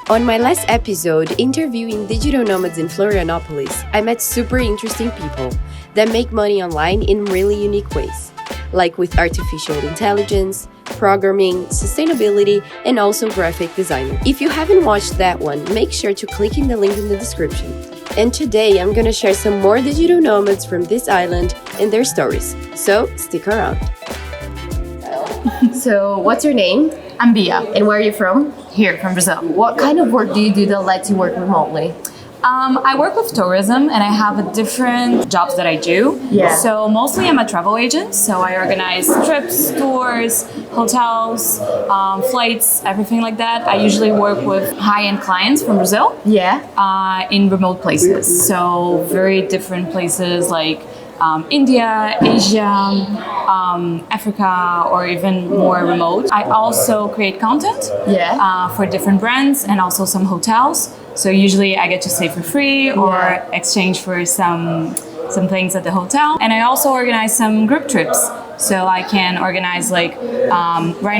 On my last episode, interviewing digital nomads in Florianópolis, I met super interesting people that make money online in really unique ways, like with artificial intelligence, programming, sustainability, and also graphic designer. If you haven't watched that one, make sure to click in the link in the description. And today I'm gonna share some more digital nomads from this island and their stories, so stick around. So, what's your name? I'm Bia, And where are you from? here from Brazil. What kind of work do you do that lets you work remotely? I work with tourism and I have a different jobs that I do. Yeah. So mostly I'm a travel agent. So I organize trips, tours, hotels, flights, everything like that. I usually work with high-end clients from Brazil Yeah. in remote places. So very different places like India, Asia, Africa, or even more remote. I also create content for different brands and also some hotels. So usually I get to stay for free or exchange for some things at the hotel. And I also organize some group trips. So I can organize right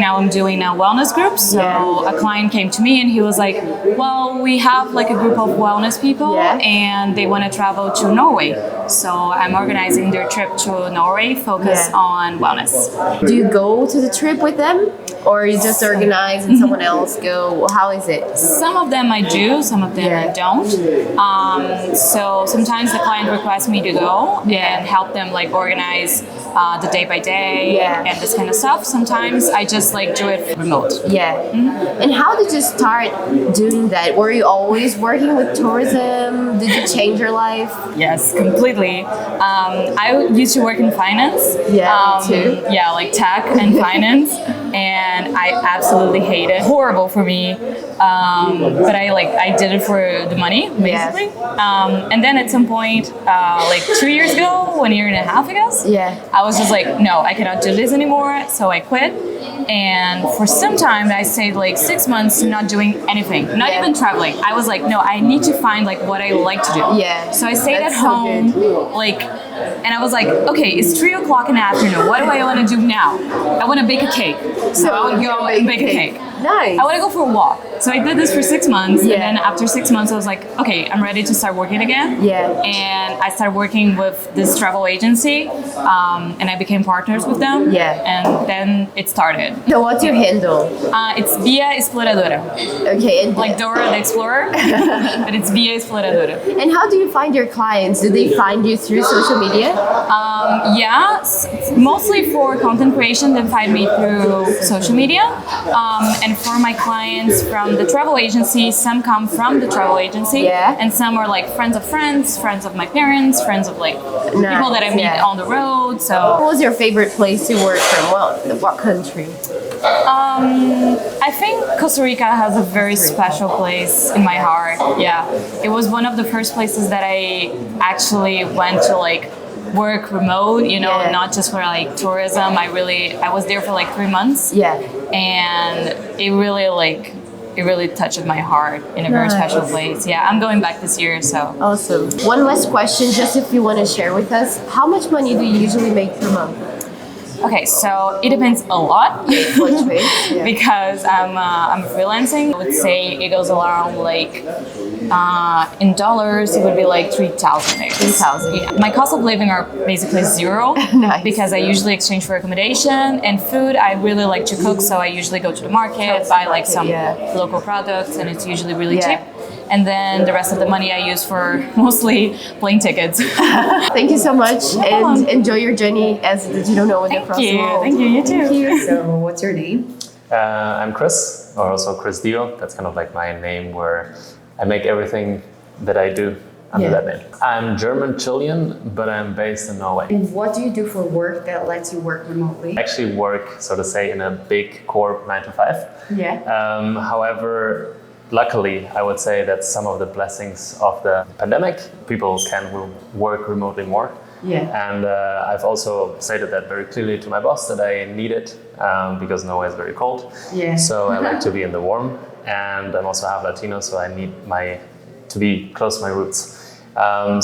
now I'm doing a wellness group. So a client came to me and he was like, well, we have like a group of wellness people and they want to travel to Norway. So I'm organizing their trip to Norway, focus on wellness. Do you go to the trip with them? Or you just organize and someone else go? How is it? Some of them I do, some of them I don't. So sometimes the client requests me to go and help them like organize the day by day and this kind of stuff. Sometimes I just like do it remote. And how did you start doing that? Were you always working with tourism? Did you change your life? Yes, completely. I used to work in finance. Me too. Yeah, like tech and finance. And I absolutely hate it. Horrible for me. But I did it for the money, basically. And then at some point, 2 years ago, 1.5 years, I guess, I was just like, no, I cannot do this anymore. So I quit. And for some time, I stayed like 6 months not doing anything, not even traveling. I was like, no, I need to find like what I like to do. So I stayed at home, and I was like, okay, it's 3 o'clock in the afternoon. What do I want to do now? I want to bake a cake. So I would go and bake a cake. Nice. I want to go for a walk. So I did this for 6 months. And then after 6 months, I was like, okay, I'm ready to start working again. And I started working with this travel agency. And I became partners with them. And then it started. So what's your handle? It's Bia Exploradora. Okay. And Like Dora the Explorer, but it's Bia Exploradora. And how do you find your clients? Do they find you through social media? Mostly for content creation, they find me through social media. And for my clients from the travel agency, some come from the travel agency, and some are like friends of my parents, friends of like people that I meet on the road. So, what was your favorite place to work from? What country? I think Costa Rica has a very special place in my heart. It was one of the first places that I actually went to like work remote, not just for like tourism. I was there for like 3 months. And it really touched my heart in a very special place. I'm going back this year, so. Awesome. One last question, just if you want to share with us, how much money do you usually make per month? Okay, so it depends a lot because I'm freelancing. I would say it goes around like in dollars, it would be like 3,000. 3,000. My cost of living are basically zero because I usually exchange for accommodation and food. I really like to cook, so I usually go to the market, buy like some local products, and it's usually really cheap. And then the rest of the money I use for mostly plane tickets. Thank you so much, and enjoy your journey as a digital nomad across the world. Thank you, you too. So, what's your name? I'm Chris, or also Chris Dio. That's kind of like my name where I make everything that I do under that name. I'm German Chilean, but I'm based in Norway. And what do you do for work that lets you work remotely? I actually work, so to say, in a big corp 9 to 5. However, luckily, I would say that some of the blessings of the pandemic, people can work remotely more. And I've also stated that very clearly to my boss that I need it because Norway is very cold. So I like to be in the warm, and I'm also half Latino, so I need to be close to my roots.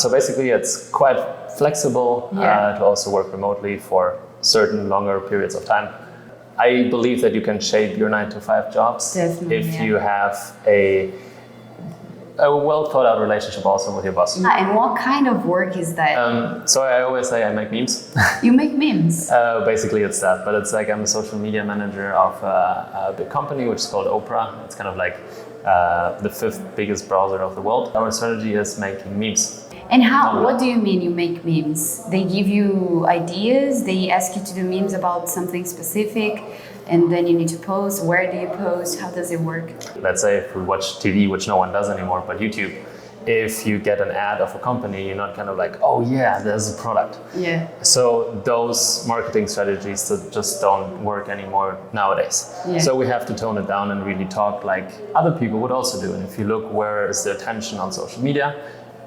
So basically, it's quite flexible to also work remotely for certain longer periods of time. I believe that you can shape your 9 to 5 jobs if you have a a well thought out relationship also with your boss. And what kind of work is that? So I always say I make memes. You make memes? Basically it's that, but it's like I'm a social media manager of a big company which is called Opera. It's kind of like the 5th biggest browser of the world. Our strategy is making memes. And what do you mean you make memes? They give you ideas, they ask you to do memes about something specific, and then you need to post. Where do you post? How does it work? Let's say if we watch TV, which no one does anymore, but YouTube, if you get an ad of a company, you're not kind of like, oh yeah, there's a product. Yeah. So those marketing strategies just don't work anymore nowadays. Yeah. So we have to tone it down and really talk like other people would also do. And if you look where is the attention on social media,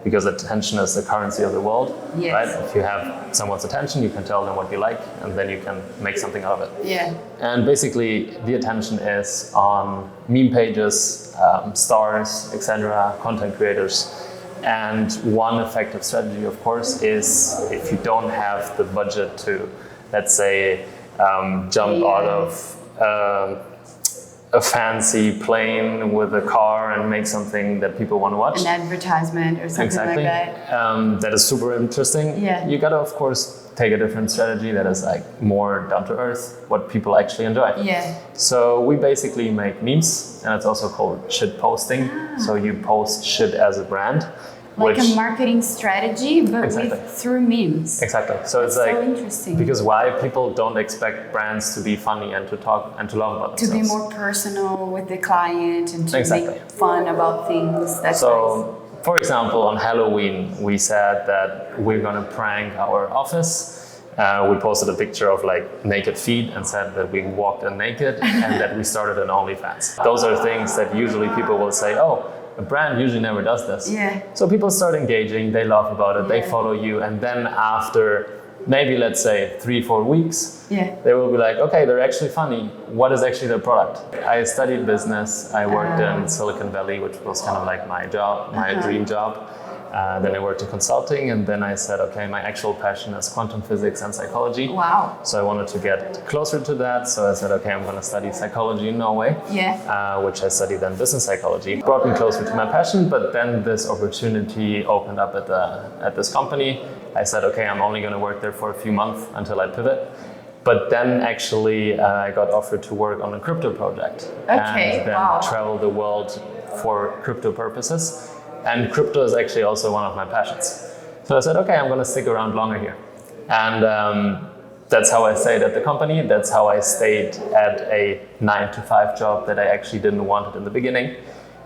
because attention is the currency of the world, yes. right? If you have someone's attention, you can tell them what you like, and then you can make something out of it. Yeah. And basically, the attention is on meme pages, stars, etc., content creators. And one effective strategy, of course, is if you don't have the budget to, let's say, jump out of a fancy plane with a car and make something that people want to watch. An advertisement or something exactly. like that. That is super interesting. Yeah. You gotta, of course, take a different strategy that is like more down to earth, what people actually enjoy. Yeah. So we basically make memes, and it's also called shit posting. So you post shit as a brand. Like a marketing strategy, but exactly. through memes. Exactly. So it's like, so interesting. Because why people don't expect brands to be funny and to talk and to love about themselves. To be more personal with the client and to exactly. make fun about things. That's so, nice. For example, on Halloween, we said that we're gonna prank our office. We posted a picture of like naked feet and said that we walked in naked and that we started an OnlyFans. Those are things that usually people will say, oh, a brand usually never does this. Yeah. So people start engaging, they laugh about it, they follow you, and then after maybe let's say 3-4 weeks, they will be like, okay, they're actually funny. What is actually their product? I studied business. I worked in Silicon Valley, which was kind of like my job, my dream job. Then I worked in consulting, and then I said, okay, my actual passion is quantum physics and psychology. Wow. So I wanted to get closer to that. So I said, okay, I'm going to study psychology in Norway, which I studied then business psychology. Brought me closer to my passion, but then this opportunity opened up at this company. I said, okay, I'm only going to work there for a few months until I pivot. But then actually I got offered to work on a crypto project. Okay, and then travel the world for crypto purposes. And crypto is actually also one of my passions. So I said, okay, I'm going to stick around longer here. And that's how I stayed at the company. That's how I stayed at a 9-to-5 job that I actually didn't want it in the beginning,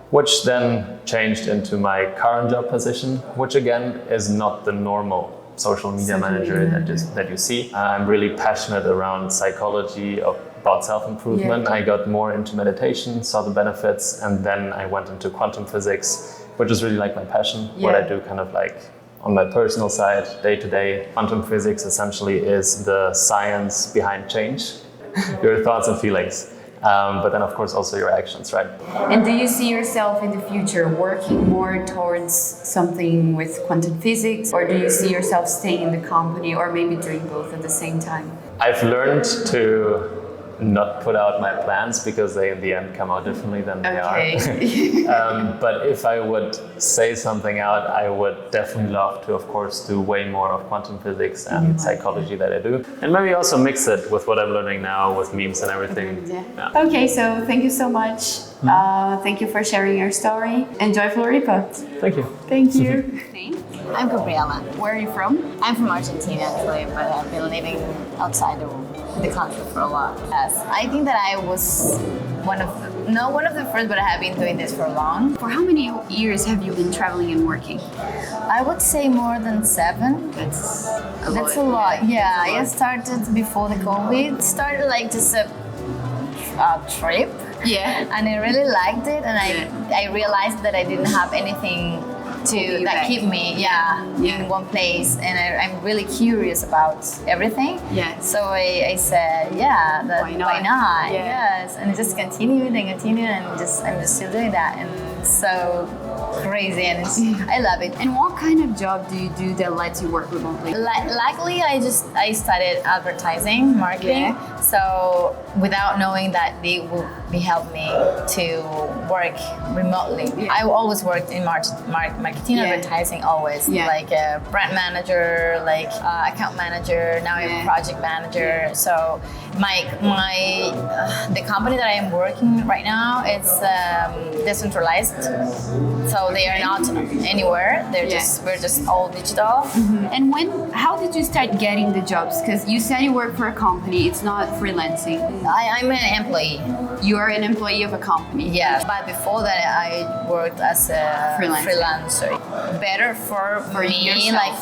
which then changed into my current job position, which again is not the normal social media manager that you see. I'm really passionate around psychology, about self-improvement. I got more into meditation, saw the benefits, and then I went into quantum physics, which is really like my passion, what I do kind of like on my personal side, day to day. Quantum physics essentially is the science behind change, your thoughts and feelings. But then of course also your actions, right? And do you see yourself in the future working more towards something with quantum physics, or do you see yourself staying in the company, or maybe doing both at the same time? I've learned to not put out my plans because they in the end come out differently than they are. But if I would say something out, I would definitely love to, of course, do way more of quantum physics and psychology that I do. And maybe also mix it with what I'm learning now with memes and everything. Okay, so thank you so much. Thank you for sharing your story. Enjoy Floripa. Thank you. Thank you. I'm Gabriella. Where are you from? I'm from Argentina actually, but I've been living outside the country for a while. Yes, I think that I was one of the first, but I have been doing this for long. For how many years have you been traveling and working? I would say more than 7. That's a lot. Yeah, I started before the COVID. Started like just a trip. Yeah. And I really liked it, and I realized that I didn't have anything that keep me in one place, and I'm really curious about everything. So I said why not? Yes, and it just continued and I'm just still doing that. And It's so crazy and I love it. And what kind of job do you do that lets you work remotely? Luckily, I studied advertising, marketing. So without knowing that they will be help me to work remotely. I always worked in marketing, advertising, always. Like a brand manager, like account manager. Now I'm project manager. So the company that I am working right now, it's decentralized. So they are not anywhere. We're just all digital. And how did you start getting the jobs? Because you said you work for a company. It's not freelancing. I'm an employee. You are an employee of a company. Yeah, but before that I worked as a freelancer. Better for me, yourself. like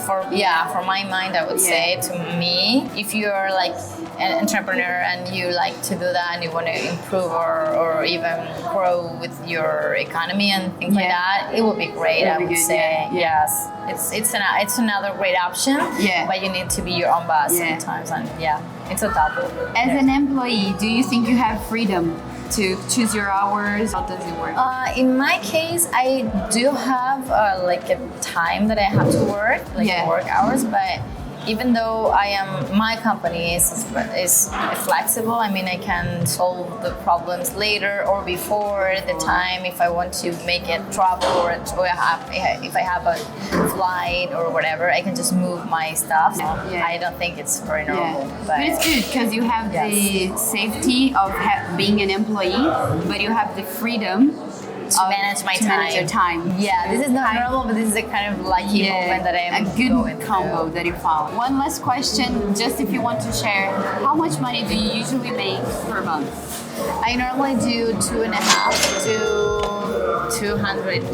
for my mind, I would say to me, if you're like an entrepreneur and you like to do that and you want to improve or even grow with your economy and things like that, it would be great. I would say yes. It's another great option. But you need to be your own boss sometimes, and it's a double. As an employee, do you think you have freedom to choose your hours? How does it work? In my case, I do have like a time that I have to work, work hours, but even though my company is flexible, I mean, I can solve the problems later or before the time if I want to make it travel or if I have a flight or whatever, I can just move my stuff. I don't think it's very normal. But it's good because you have the safety of being an employee, but you have the freedom to manage my time. Manage your time. Yeah, this is not normal, but this is a kind of lucky moment that I'm a good combo that you found. One last question, just if you want to share, how much money do you usually make per month? I normally do 2.5 to 200 to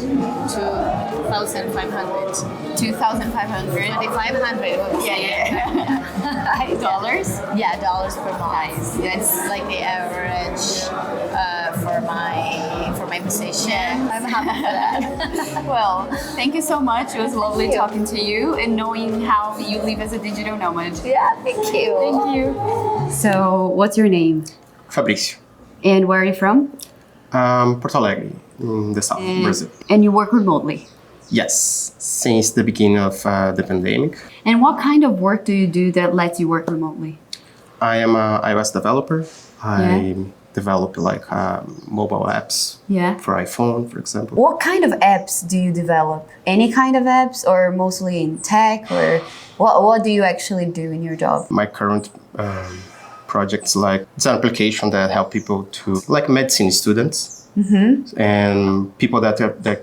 2,500. 2,500? 2,500. Dollars? Yeah, dollars per month. Nice. That's like the average for my position. I'm happy for that. Well, thank you so much. It was lovely talking to you and knowing how you live as a digital nomad. Yeah, thank you. Thank you. So, what's your name? Fabricio. And where are you from? Porto Alegre, in the south of Brazil. And you work remotely? Yes, since the beginning of the pandemic. And what kind of work do you do that lets you work remotely? I am an iOS developer. I develop like mobile apps for iPhone, for example. What kind of apps do you develop? Any kind of apps or mostly in tech? Or what do you actually do in your job? My current projects, like it's an application that help people to, like medicine students and people that,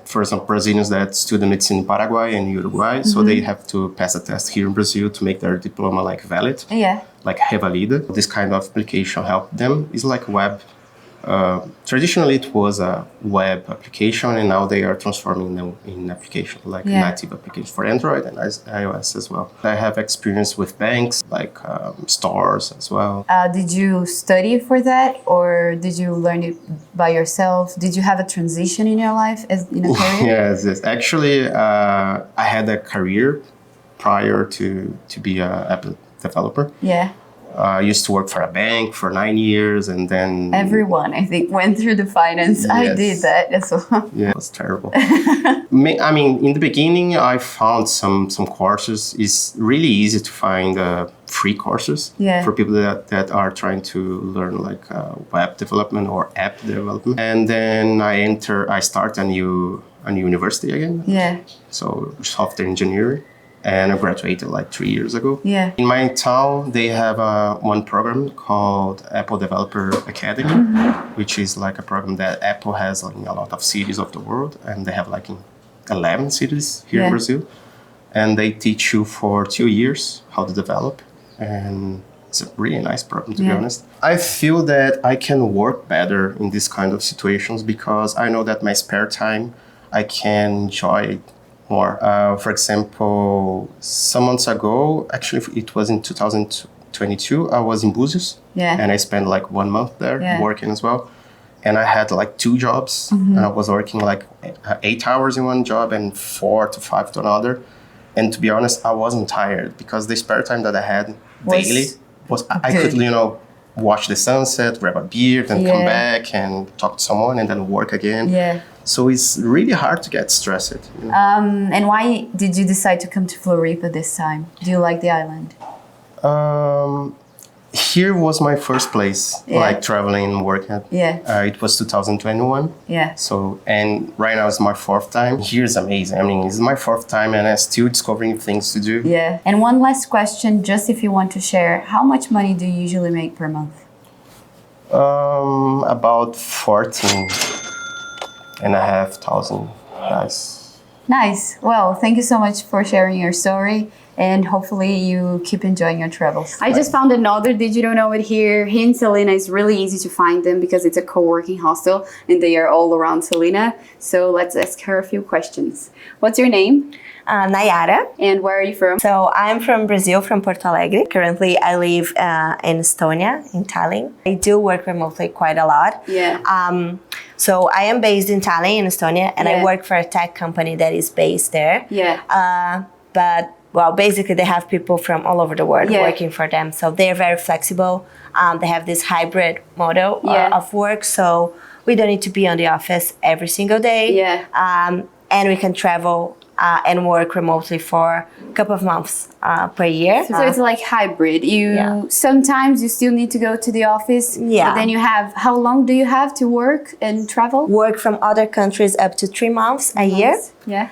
for example, Brazilians that study medicine in Paraguay and Uruguay, so they have to pass a test here in Brazil to make their diploma like valid, like revalida. This kind of application help them. It's like web. Traditionally, it was a web application, and now they are transforming them in application, like native application for Android and iOS as well. I have experience with banks, like stores as well. Did you study for that, or did you learn it by yourself? Did you have a transition in your life as in a career? Yes. Actually, I had a career prior to be an app developer. I used to work for a bank for 9 years, and then... Everyone, I think, went through the finance. Yes. I did that as well. Yeah, it was terrible. I mean, in the beginning, I found some courses. It's really easy to find free courses for people that are trying to learn like web development or app development. And then I start a new university again. So software engineering. And I graduated like 3 years ago. In my town, they have one program called Apple Developer Academy, which is like a program that Apple has in a lot of cities of the world. And they have like in 11 cities here in Brazil. And they teach you for 2 years how to develop. And it's a really nice program, to be honest. I feel that I can work better in this kind of situations because I know that my spare time, I can enjoy it more. For example, some months ago, actually it was in 2022, I was in Búzios and I spent like 1 month there working as well. And I had like 2 jobs and I was working like 8 hours in one job and 4 to 5 to another. And to be honest, I wasn't tired because the spare time that I had daily was I could, watch the sunset, grab a beer, then come back and talk to someone and then work again. So it's really hard to get stressed. You know? And why did you decide to come to Floripa this time? Do you like the island? Here was my first place, like traveling and working. Yeah. It was 2021. Yeah. So, and right now it's my 4th time. Here's amazing. I mean, it's my 4th time and I'm still discovering things to do. Yeah. And one last question, just if you want to share, how much money do you usually make per month? About 14,500. Nice. Well, thank you so much for sharing your story. And hopefully you keep enjoying your travels. I just found another digital nomad here. Here in Salina, it's really easy to find them because it's a co-working hostel and they are all around Salina. So let's ask her a few questions. What's your name? Nayara. And where are you from? So I'm from Brazil, from Porto Alegre. Currently, I live in Estonia, in Tallinn. I do work remotely quite a lot. Yeah. So I am based in Tallinn, in Estonia, and I work for a tech company that is based there. Yeah. But well, basically they have people from all over the world working for them. So they're very flexible. They have this hybrid model of work. So we don't need to be on the office every single day. Yeah. And we can travel and work remotely for a couple of months per year. So it's like hybrid. Sometimes you still need to go to the office. Yeah. But then you have, how long do you have to work and travel? Work from other countries up to 3 months a year. Yeah.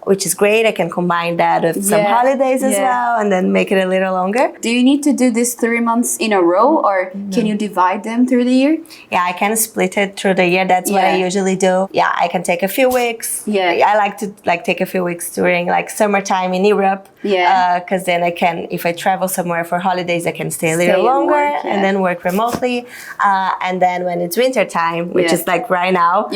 Which is great. I can combine that with some holidays as well and then make it a little longer. Do you need to do this 3 months in a row or can you divide them through the year? Yeah, I can split it through the year. That's what I usually do. Yeah, I can take a few weeks. Yeah. I like to take a few weeks during summertime in Europe. Yeah. Because then I can, if I travel somewhere for holidays, I can stay a little longer and then work remotely. And then when it's winter time, which is like right now,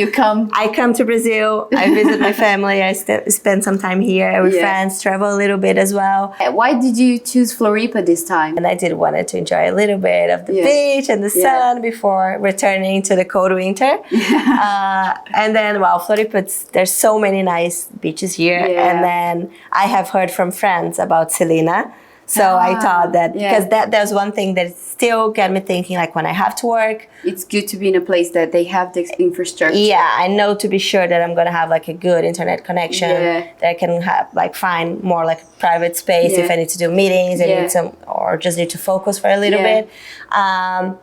I come to Brazil, I visit my family, I spend some time here with friends, travel a little bit as well. Why did you choose Floripa this time? And I did wanted to enjoy a little bit of the beach and the sun before returning to the cold winter. And then, well, Floripa, there's so many nice beaches here. And then I have heard from friends about Salina. So I thought that, because there's one thing that still got me thinking, like when I have to work. It's good to be in a place that they have the infrastructure. Yeah, I know to be sure that I'm going to have like a good internet connection. That I can have find more like private space if I need to do meetings, I need some, or just need to focus for a little bit. And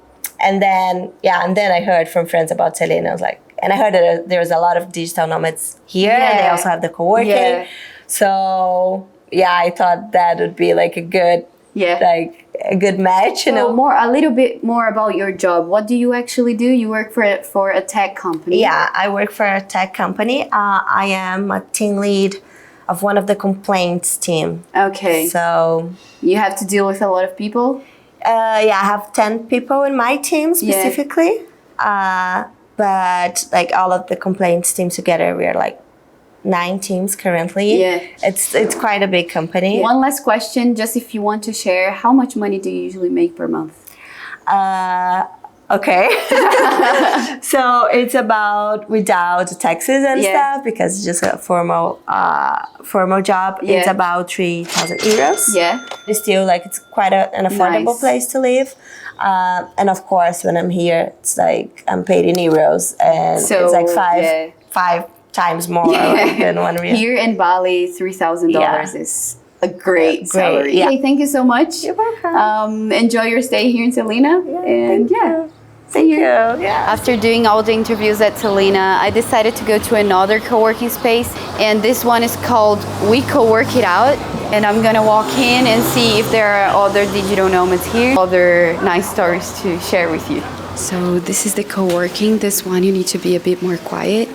then I heard from friends about Salina. I was like, and I heard that there's a lot of digital nomads here and they also have the co-working. So I thought that would be like a good, a good match. You know, a little bit more about your job. What do you actually do? You work for a tech company. Yeah, I work for a tech company. I am a team lead of one of the complaints team. Okay. So you have to deal with a lot of people. I have 10 people in my team specifically. But like all of the complaints teams together, we are like 9 teams currently. It's quite a big company. One last question, just if you want to share, how much money do you usually make per month? Okay. So it's about, without taxes and stuff, because it's just a formal job, it's about 3,000 euros. It's still like, it's quite an affordable place to live. And of course, when I'm here, it's like I'm paid in euros and so, it's like five times more than 1 real. Here in Bali, $3,000 is a great salary. Okay, thank you so much. You're welcome. Enjoy your stay here in Salina. Thank you. After doing all the interviews at Salina, I decided to go to another co-working space, and this one is called We Co-Work It Out. And I'm gonna walk in and see if there are other digital nomads here, other nice stories to share with you. So this is the co-working. This one you need to be a bit more quiet.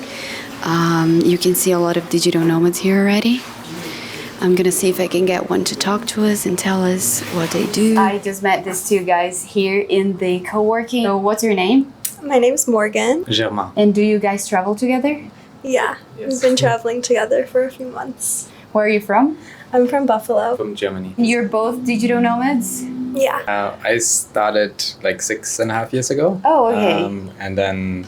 You can see a lot of digital nomads here already. I'm gonna see if I can get one to talk to us and tell us what they do. I just met these 2 guys here in the co-working. So what's your name? My name's Morgan. Germain. And do you guys travel together? Yeah, we've been traveling together for a few months. Where are you from? I'm from Buffalo. From Germany. You're both digital nomads? Yeah. I started like 6.5 years ago. Oh, okay. And then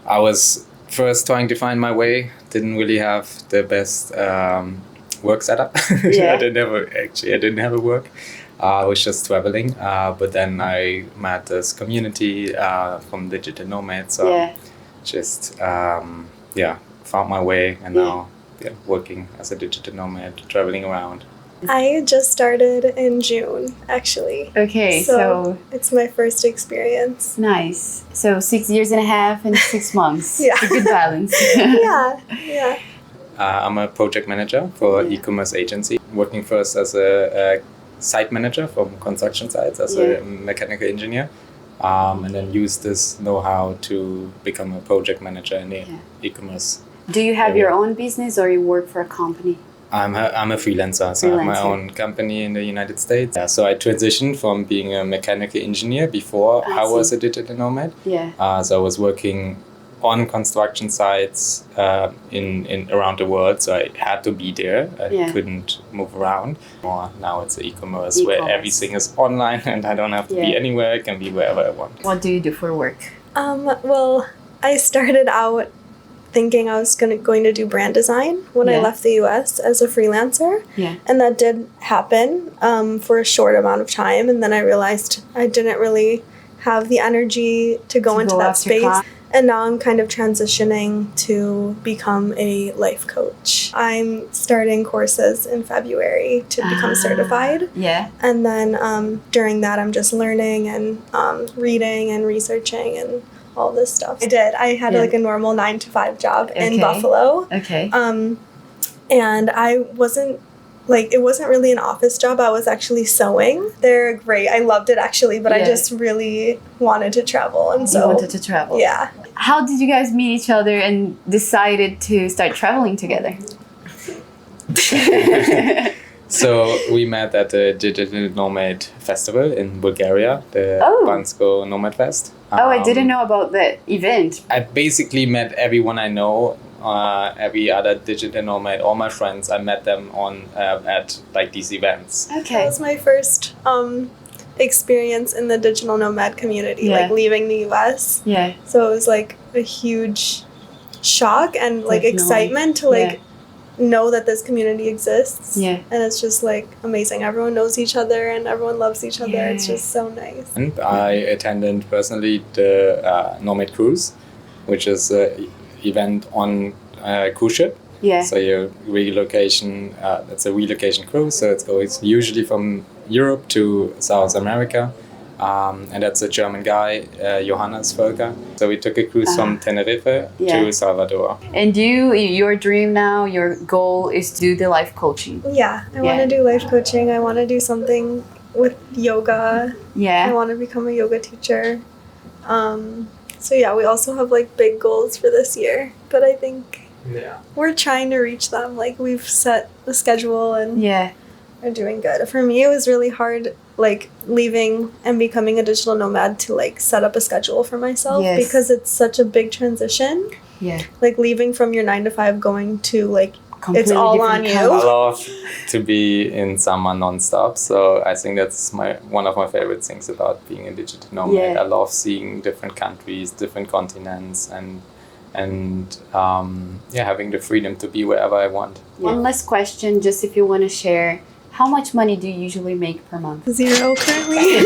I was first trying to find my way. Didn't really have the best work setup. I didn't have a work. I was just traveling. But then I met this community from Digital Nomads. just found my way, and now working as a digital nomad, traveling around. I just started in June, actually. Okay, so it's my first experience. Nice. So 6 years and a half and 6 months. Yeah. It's a good balance. Yeah. I'm a project manager for an e-commerce agency, working first as a site manager from construction sites, as a mechanical engineer, and then use this know-how to become a project manager in the e-commerce. Do you have your own business or you work for a company? I'm a freelancer, so I have my own company in the United States. Yeah, so I transitioned from being a mechanical engineer before I was a digital nomad. Yeah. So I was working on construction sites in around the world, so I had to be there. I couldn't move around. Now it's e-commerce where everything is online, and I don't have to be anywhere. I can be wherever I want. What do you do for work? Well, I started out thinking I was going to do brand design when I left the US as a freelancer. Yeah. And that did happen for a short amount of time. And then I realized I didn't really have the energy to go into that space. And now I'm kind of transitioning to become a life coach. I'm starting courses in February to become certified. Yeah. And then during that, I'm just learning and reading and researching and all this stuff. I had like a normal 9-to-5 job in Buffalo. Okay. And I wasn't it wasn't really an office job. I was actually sewing. They're great. I loved it actually, but I just really wanted to travel. And so you wanted to travel. Yeah. How did you guys meet each other and decided to start traveling together? So we met at the Digital Nomad Festival in Bulgaria, the Bansko Nomad Fest. I didn't know about that event. I basically met everyone I know, every other digital nomad, all my friends. I met them at like these events. Okay. That was my first experience in the digital nomad community, like leaving the US. Yeah. So it was like a huge shock and like excitement to know that this community exists. Yeah. And it's just like amazing. Everyone knows each other and everyone loves each other. It's just so nice. And I attended personally the Nomad Cruise, which is an event on a cruise ship. Yeah. So your relocation, it's a relocation cruise. So it goes usually from Europe to South America. And that's a German guy, Johannes Völker. So we took a cruise from Tenerife to Salvador. And your dream now, your goal is to do the life coaching. Yeah, I want to do life coaching. I want to do something with yoga. Yeah. I want to become a yoga teacher. So yeah, we also have like big goals for this year. But I think we're trying to reach them. Like we've set a schedule and we're doing good. For me, it was really hard like leaving and becoming a digital nomad to like set up a schedule for myself because it's such a big transition. Yeah. Like leaving from your 9-to-5 going to like completely it's all on you. I love to be in summer nonstop, so I think that's one of my favorite things about being a digital nomad. Yeah. I love seeing different countries, different continents, and having the freedom to be wherever I want. One last question, just if you want to share. How much money do you usually make per month? 0 currently.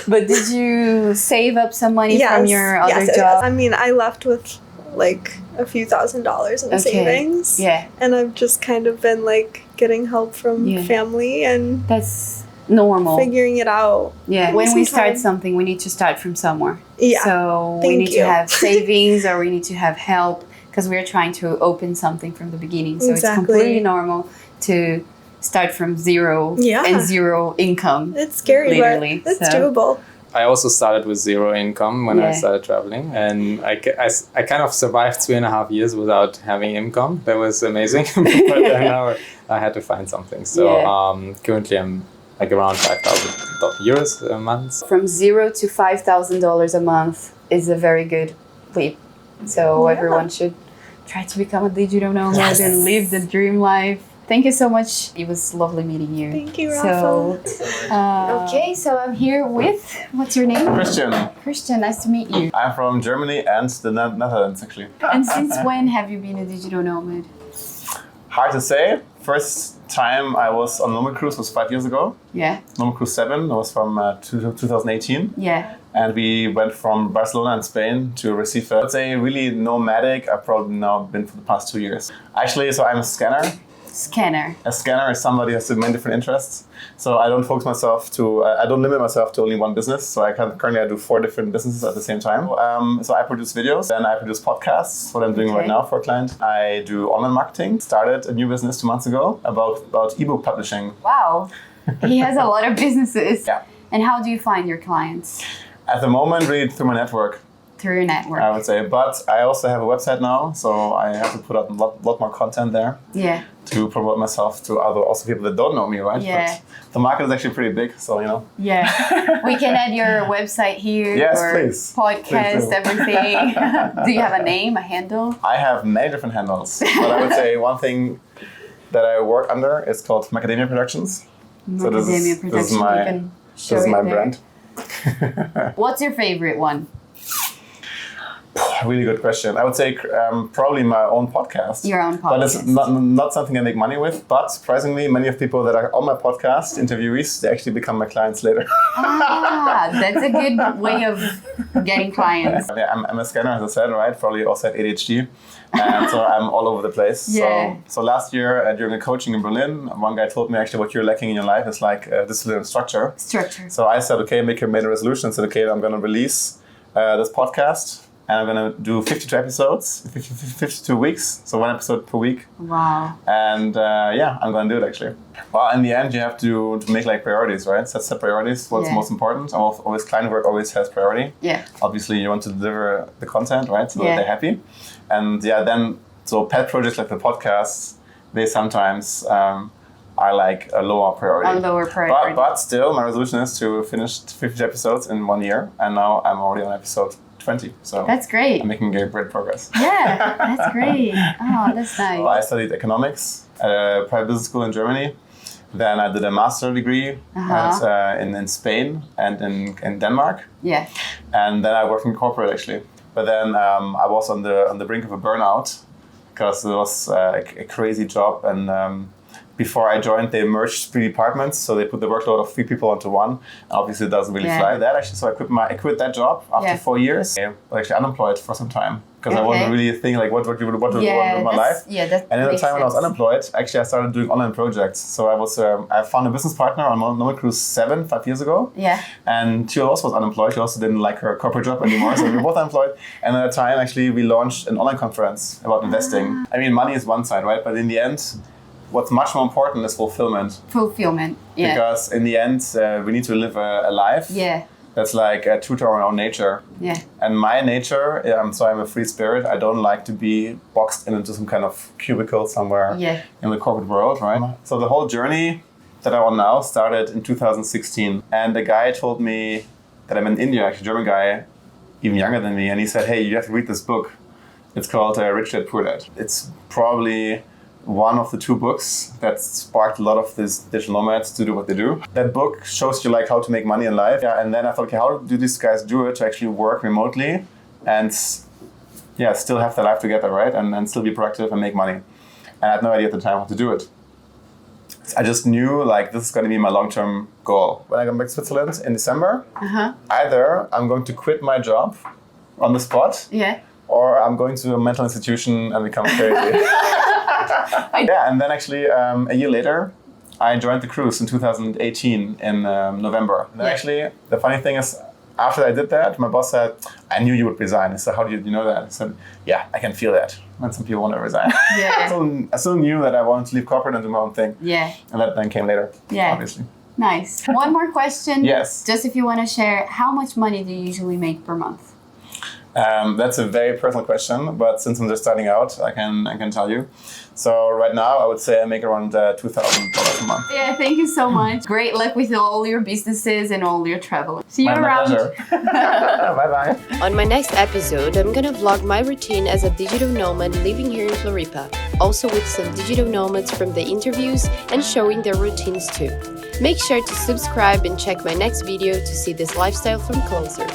But did you save up some money from your other job? I mean, I left with like a few $1,000s in savings. Yeah. And I've just kind of been like getting help from family and that's normal. Figuring it out. Yeah. When we start something, we need to start from somewhere. Yeah. So we need to have savings or we need to have help because we're trying to open something from the beginning. So it's completely normal to start from zero and zero income. It's scary, literally. But it's doable. I also started with 0 income when I started traveling, and I kind of survived 2.5 years without having income. That was amazing. But then now I had to find something. So currently I'm like around 5,000 euros a month. From 0 to $5,000 a month is a very good leap. So everyone should try to become a digital nomad and live the dream life. Thank you so much. It was lovely meeting you. Thank you, Rafa. Okay, so I'm here with, what's your name? Kristiaan. Kristiaan, nice to meet you. I'm from Germany and the Netherlands, actually. And since when have you been a digital nomad? Hard to say. First time I was on Nomad Cruise was 5 years ago. Yeah. Nomad Cruise 7, that was from 2018. Yeah. And we went from Barcelona in Spain to Recife. I'd say really nomadic. I've probably now been for the past 2 years. Actually, so I'm a scanner. Scanner. A scanner is somebody who has many different interests. So I don't focus myself to, I don't limit myself to only one business. So currently I do 4 different businesses at the same time. So I produce videos, then I produce podcasts, what I'm doing right now for a client. I do online marketing. Started a new business 2 months ago about ebook publishing. Wow. He has a lot of businesses. Yeah. And how do you find your clients? At the moment, really through my network. Through your network. I would say. But I also have a website now, so I have to put out a lot more content there. Yeah. To promote myself to also people that don't know me, right? Yeah. But the market is actually pretty big, so you know. Yeah. We can add your website here. Yes, or please. Podcast, Please do. everything. Do you have a name, a handle? I have many different handles, but I would say one thing that I work under is called Macadamia Productions. Macadamia Productions. This is my brand. What's your favorite one? Really good question. I would say probably my own podcast. Your own podcast. But it's not something I make money with. But surprisingly, many of people that are on my podcast, interviewees, they actually become my clients later. That's a good way of getting clients. Yeah, I'm a scanner, as I said, right? Probably also have ADHD. And so I'm all over the place. Yeah. So last year during a coaching in Berlin, one guy told me actually what you're lacking in your life is like discipline and structure. Structure. So I said, okay, made a resolution and said, okay, I'm going to release this podcast. And I'm going to do 52 episodes, 52 weeks, so 1 episode per week. Wow. And I'm going to do it actually. Well, in the end, you have to make like priorities, right? Set priorities, what's most important. Always client work always has priority. Yeah. Obviously, you want to deliver the content, right? So that they're happy. And so pet projects like the podcasts, they sometimes are like a lower priority. A lower priority. But still, my resolution is to finish 50 episodes in 1 year. And now I'm already on episode 20. So that's great. I'm making great progress. Yeah, that's great. Oh, that's nice. Well, I studied economics at a private business school in Germany. Then I did a master's degree in Spain and in Denmark. Yeah. And then I worked in corporate actually. But then I was on the brink of a burnout because it was a crazy job. And before I joined, they merged 3 departments, so they put the workload of 3 people onto one. And obviously, it doesn't really fly that actually. So I quit that job after 4 years. I was actually unemployed for some time because I wasn't really thinking like what do I want with my life. Yeah, that and at the time sense. when I was unemployed, actually I started doing online projects. So I found a business partner on Nomad Cruise 5 years ago. Yeah. And she also was unemployed. She also didn't like her corporate job anymore. So we were both unemployed. And at the time, actually, we launched an online conference about investing. I mean, money is one side, right? But in the end, what's much more important is fulfillment. Fulfillment, yeah. Because in the end, we need to live a life that's like true to our own nature. Yeah. And my nature, so I'm a free spirit. I don't like to be boxed into some kind of cubicle somewhere in the corporate world, right? So the whole journey that I'm on now started in 2016. And the guy told me that I'm in India, actually a German guy, even younger than me. And he said, hey, you have to read this book. It's called Rich Dad Poor Dad. It's probably one of the 2 books that sparked a lot of these digital nomads to do what they do. That book shows you like how to make money in life. Yeah, and then I thought, okay, how do these guys do it to actually work remotely and still have their life together, right? And still be productive and make money. And I had no idea at the time how to do it. I just knew like this is going to be my long-term goal. When I come back to Switzerland in December, either I'm going to quit my job on the spot, or I'm going to a mental institution and become crazy. And then actually a year later, I joined the cruise in 2018 in November. And then actually, the funny thing is, after I did that, my boss said, I knew you would resign. I said, how do you know that? I said, yeah, I can feel that when some people want to resign. Yeah. I still knew that I wanted to leave corporate and do my own thing. Yeah. And that then came later, obviously. Nice. One more question. Yes. Just if you want to share, how much money do you usually make per month? That's a very personal question, but since I'm just starting out, I can tell you. So right now, I would say I make around $2,000 a month. Yeah, thank you so much. Great luck with all your businesses and all your travel. See you around. My pleasure. Bye-bye. On my next episode, I'm gonna vlog my routine as a digital nomad living here in Floripa, also with some digital nomads from the interviews and showing their routines too. Make sure to subscribe and check my next video to see this lifestyle from closer.